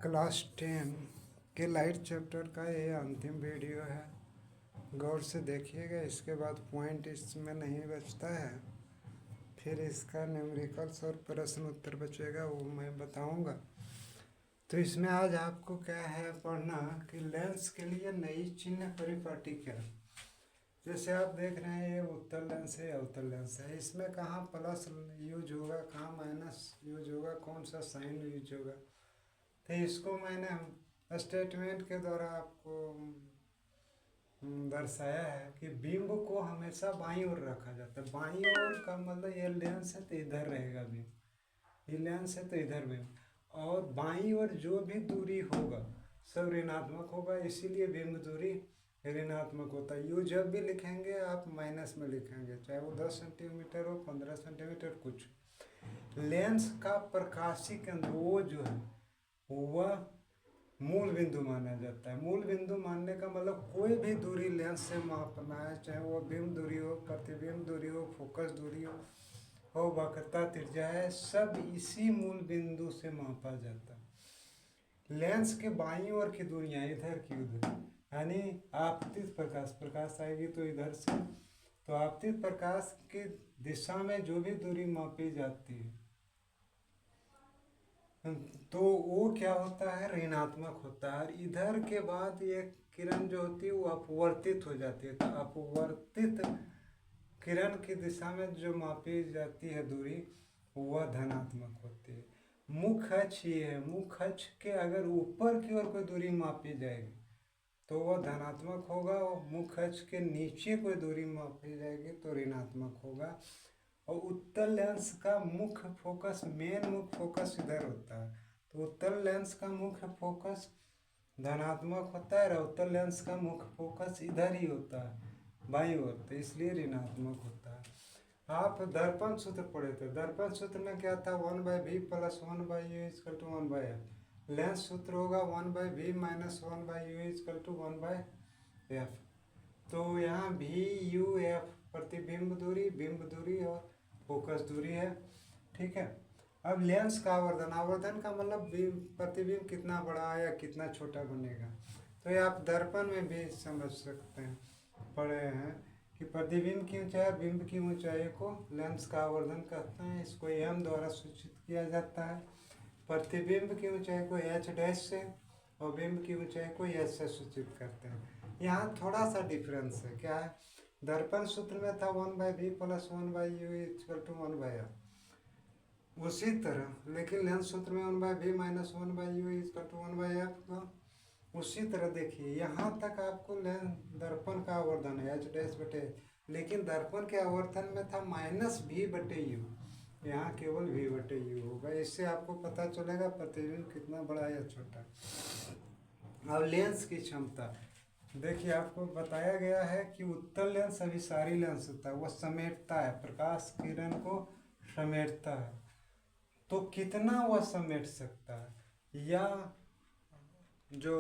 Class 10 के light chapter का ये अंतिम वीडियो है। गौर से देखिएगा, इसके बाद पॉइंट इसमें नहीं बचता है। फिर इसका न्यूमेरिकल्स और प्रश्न उत्तर बचेगा, वो मैं बताऊंगा। तो इसमें आज आपको क्या है पढ़ना कि लेंस के लिए नई चिन्ह परिपाटी क्या है। जैसे आप देख रहे हैं, ये उत्तल लेंस है या उत्तल लेंस है। इसमें कहाँ प्लस यूज होगा, कहाँ माइनस यूज होगा, कौन सा साइन यूज होगा। तो इसको मैंने स्टेटमेंट के द्वारा आपको दर्शाया है कि बिंब को हमेशा बाईं ओर रखा जाता है। बाईं ओर का मतलब ये लेंस है तो इधर रहेगा बिंब, ये लेंस है तो इधर बिंब, और बाईं ओर जो भी दूरी होगा सब ऋणात्मक होगा, इसीलिए बिंब दूरी ऋणात्मक होता है। यू जब भी लिखेंगे आप माइनस में लिखेंगे, चाहे वो 10 सेंटीमीटर हो, 15 सेंटीमीटर, कुछ। लेंस का प्रकाशीय केंद्र वो जो है वह मूल बिंदु माना जाता है। मूल बिंदु मानने का मतलब कोई भी दूरी लेंस से मापना है, चाहे वो बिंब दूरी हो, प्रतिबिंब दूरी हो, फोकस दूरी हो वक्रता त्रिज्या है, सब इसी मूल बिंदु से मापा जाता है। लेंस के बाईं ओर की दूरियां इधर की उधर, यानी आपतित प्रकाश आएगी तो इधर से, तो आपतित प्रकाश की दिशा में जो भी दूरी मापी जाती है तो वो क्या होता है, ऋणात्मक होता है। और इधर के बाद ये किरण जो होती है वो अपवर्तित हो जाती है, तो अपवर्तित किरण की दिशा में जो मापी जाती है दूरी वह धनात्मक होती है। मुख्य अक्ष ये है, मुख्य अक्ष के अगर ऊपर की ओर कोई दूरी मापी जाएगी तो वह धनात्मक होगा, और मुख्य अक्ष के नीचे कोई दूरी मापी जाएगी तो ऋणात्मक होगा। और उत्तल लेंस का मुख्य फोकस, मेन मुख्य फोकस इधर होता है, तो उत्तल लेंस का मुख्य फोकस धनात्मक होता है, और उत्तल लेंस का मुख्य फोकस इधर ही होता है बाईं ओर, तो इसलिए ऋणात्मक होता है। आप दर्पण सूत्र पढ़े थे, दर्पण सूत्र में क्या था, 1/v plus 1/u equal to 1/f। Lens सूत्र होगा 1/v minus 1/u equal to 1/f। तो यहाँ भी यू एफ प्रतिबिंब दूरी, बिंब दूरी और फोकस दूरी है, ठीक है। अब लेंस का आवर्धन, आवर्धन का मतलब प्रतिबिंब कितना बड़ा या कितना छोटा बनेगा। तो ये आप दर्पण में भी समझ सकते हैं, पढ़े हैं कि प्रतिबिंब की ऊंचाई और बिंब की ऊंचाई को लेंस का आवर्धन कहते हैं। इसको एम द्वारा सूचित किया जाता है। प्रतिबिंब की ऊंचाई को एच डैश से और बिंब की ऊंचाई को एच से सूचित करते हैं। यहाँ थोड़ा सा डिफरेंस है, क्या है, दर्पण सूत्र में था 1/v plus 1/u equal to 1/f, उसी तरह लेकिन लेंस सूत्र में 1/v minus 1/u equal to 1/f का उसी तरह देखिए यहाँ तक आपको दर्पण का आवर्धन है एच डैश बटे, लेकिन दर्पण के आवर्धन में था -v/u, यहाँ केवल v/u होगा। इससे आपको पता चलेगा प्रतिबिंब कितना बड़ा या छोटा। अब लेंस की क्षमता देखिए, आपको बताया गया है कि उत्तल लेंस अभिसारी लेंस होता है, वह समेटता है, प्रकाश किरण को समेटता है। तो कितना वह समेट सकता है, या जो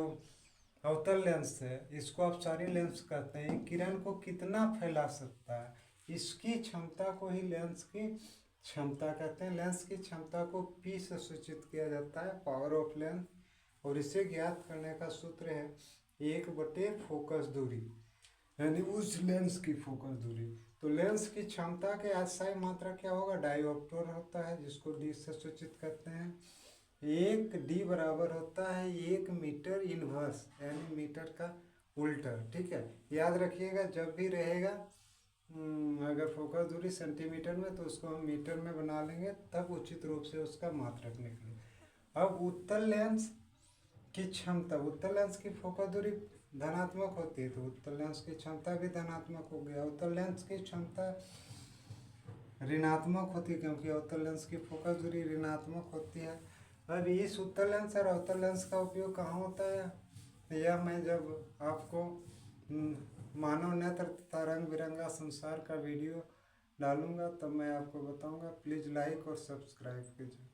अवतल लेंस है इसको आप सारी लेंस कहते हैं, किरण को कितना फैला सकता है, इसकी क्षमता को ही लेंस की क्षमता कहते हैं। लेंस की क्षमता को P से सूचित किया जाता है, पावर ऑफ लेंस, और इसे ज्ञात करने का सूत्र है 1/फोकस दूरी, यानी उस लेंस की फोकस दूरी। तो लेंस की क्षमता के अस्थायी मात्रा क्या होगा, डायोप्टर होता है, जिसको डी से सूचित करते हैं। 1d बराबर होता है 1 मीटर इनवर्स, यानी मीटर का उल्टा, ठीक है। याद रखिएगा, जब भी रहेगा अगर फोकस दूरी सेंटीमीटर में तो उसको हम मीटर में बना लेंगे, तब उचित रूप से उसका मात्रक निकले। अब उत्तल लेंस की क्षमता, उत्तल लेंस की फोकस दूरी धनात्मक होती है तो उत्तल लेंस की क्षमता भी धनात्मक हो गया। उत्तल लेंस की क्षमता ऋणात्मक होती है क्योंकि उत्तल लेंस की फोकस दूरी ऋणात्मक होती है। अब इस उत्तल लेंस और अवतल लेंस का उपयोग कहाँ होता है, यह मैं जब आपको मानव नेत्र तथा रंग बिरंगा संसार का वीडियो डालूंगा तब मैं आपको बताऊंगा। प्लीज़ लाइक और सब्सक्राइब कीजिए।